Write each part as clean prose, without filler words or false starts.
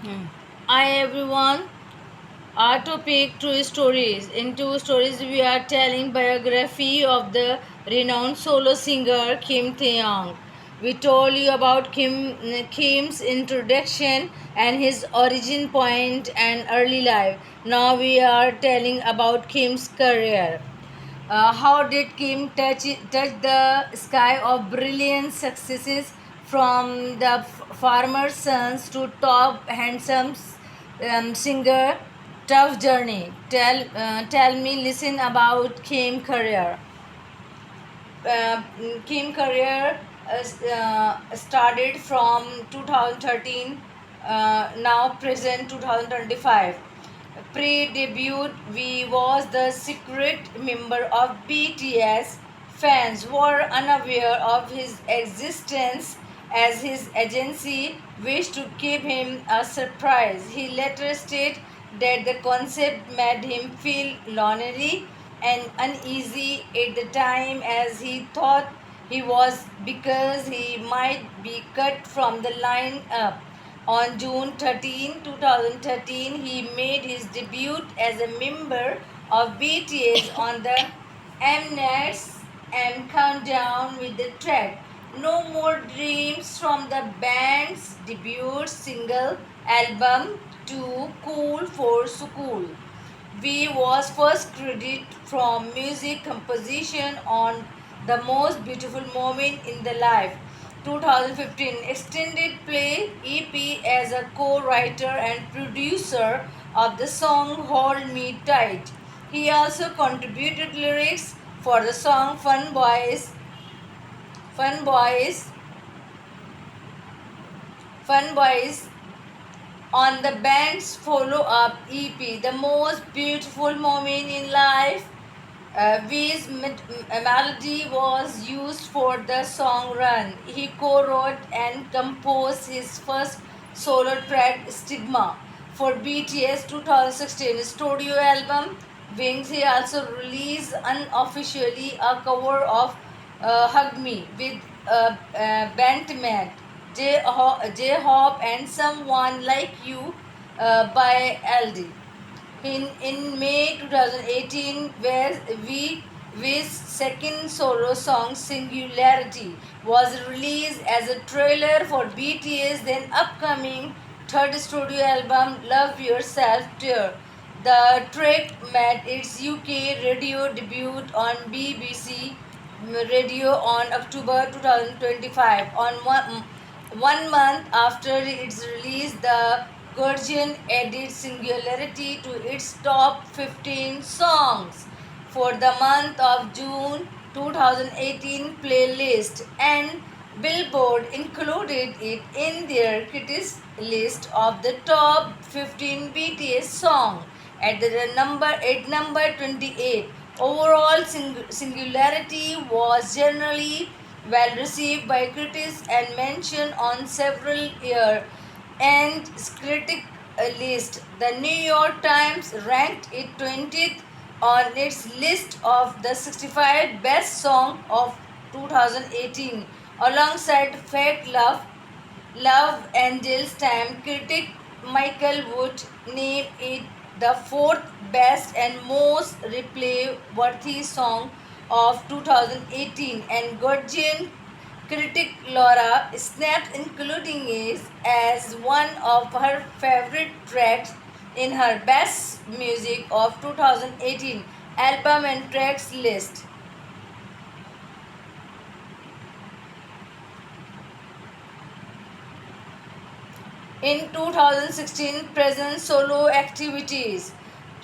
Hi everyone. Our topic True Stories. In True Stories, we are telling biography of the renowned solo singer Kim Taeyong. We told you about Kim's introduction and his origin point and early life. Now we are telling about Kim's career. How did Kim touch the sky of brilliant successes from the farmer's sons to top handsome singer? Tough journey. Tell me, listen about uh, Kim career started from 2013, now present 2025. Pre-debut, we was the secret member of BTS. Fans were unaware of his existence as his agency wished to keep him a surprise. He later stated that the concept made him feel lonely and uneasy at the time as he thought he was because he might be cut from the lineup. On June 13, 2013, he made his debut as a member of BTS on the Mnet's and Countdown with the track No More Dreams from the band's debut single album Too Cool for School. V was first credited from music composition on The Most Beautiful Moment in the Life 2015 extended play EP as a co-writer and producer of the song Hold Me Tight. He also contributed lyrics for the song Fun Boys, Fun Boys on the band's follow-up EP, The Most Beautiful Moment in Life. V's melody was used for the song Run. He co-wrote and composed his first solo track Stigma for BTS 2016 studio album Wings. He also released unofficially a cover of Hug Me with bandmate J-Hope and Someone Like You by LD. In May 2018, where V's second solo song Singularity was released as a trailer for BTS' then upcoming third studio album Love Yourself Tour. The track made its UK radio debut on BBC Radio on October 2025. One month after its release, the Guardian added Singularity to its top 15 songs for the month of June 2018 playlist, and Billboard included it in their critics list of the top 15 BTS song at number 28. Overall, Singularity was generally well received by critics and mentioned on several year-end critic list. The New York Times ranked it 20th on its list of the 65 best song of 2018 alongside Fake Love Angels. Time critic Michael Wood named it the fourth best and most replay-worthy song of 2018, and Guardian critic Laura snapped including it as one of her favorite tracks in her best music of 2018 album and tracks list. In 2016, present solo activities.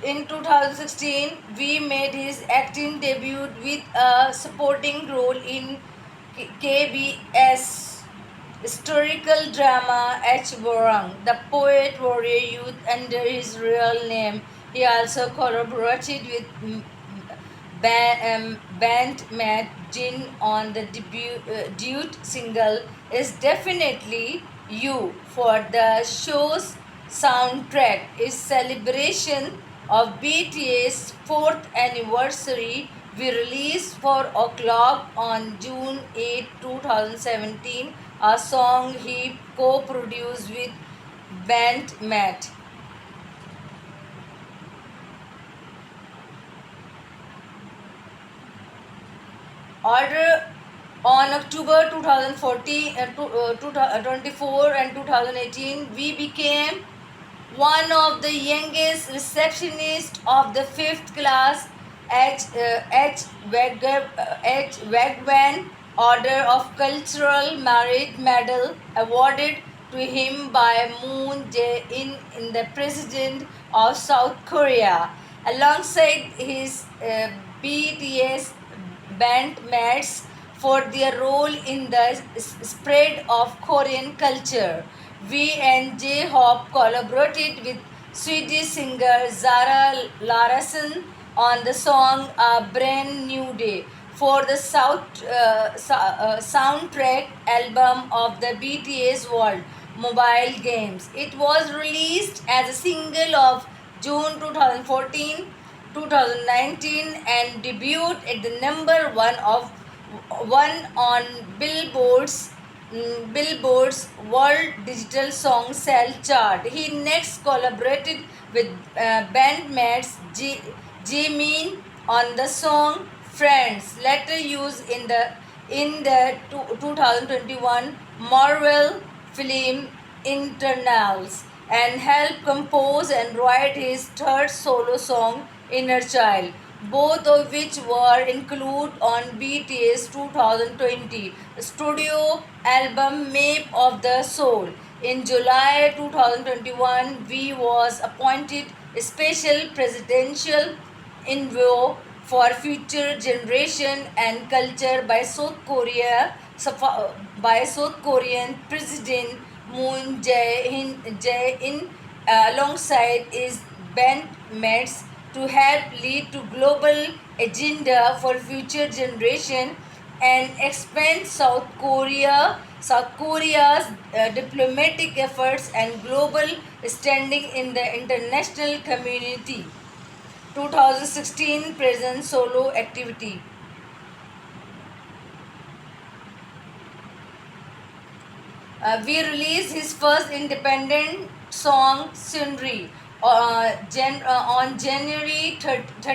In 2016, we made his acting debut with a supporting role in KBS historical drama H. Borang, the poet warrior youth under his real name. He also collaborated with bandmate Jin on the debut single is Definitely You for the show's soundtrack. Is celebration of BTS' fourth anniversary. We released 4 o'clock on June 8, 2017, a song he co-produced with band met. Order on October 2014, 24 and 2018, we became one of the youngest receptionists of the fifth class H. Wagwan Order of Cultural Merit Medal awarded to him by Moon Jae-in, the President of South Korea, alongside his BTS bandmates for their role in the spread of Korean culture. V and J Hop collaborated with Swedish singer Zara Larsson on the song A Brand New Day for the soundtrack album of the BTS World Mobile Games. It was released as a single of June 2014 2019 and debuted at the number one on Billboard's World Digital Song Sell chart. He next collaborated with bandmates Jimin on the song "Friends," later used in the 2021 Marvel film Internals, and helped compose and write his third solo song Inner Child, both of which were included on BTS 2020 studio album Map of the Soul. In July 2021, V was appointed special presidential envoy for future generation and culture by South Korean President Moon Jae-in alongside his bandmates to help lead to global agenda for future generation and expand South Korea's diplomatic efforts and global standing in the international community. 2016 present solo activity. We released his first independent song Sunri on January 30,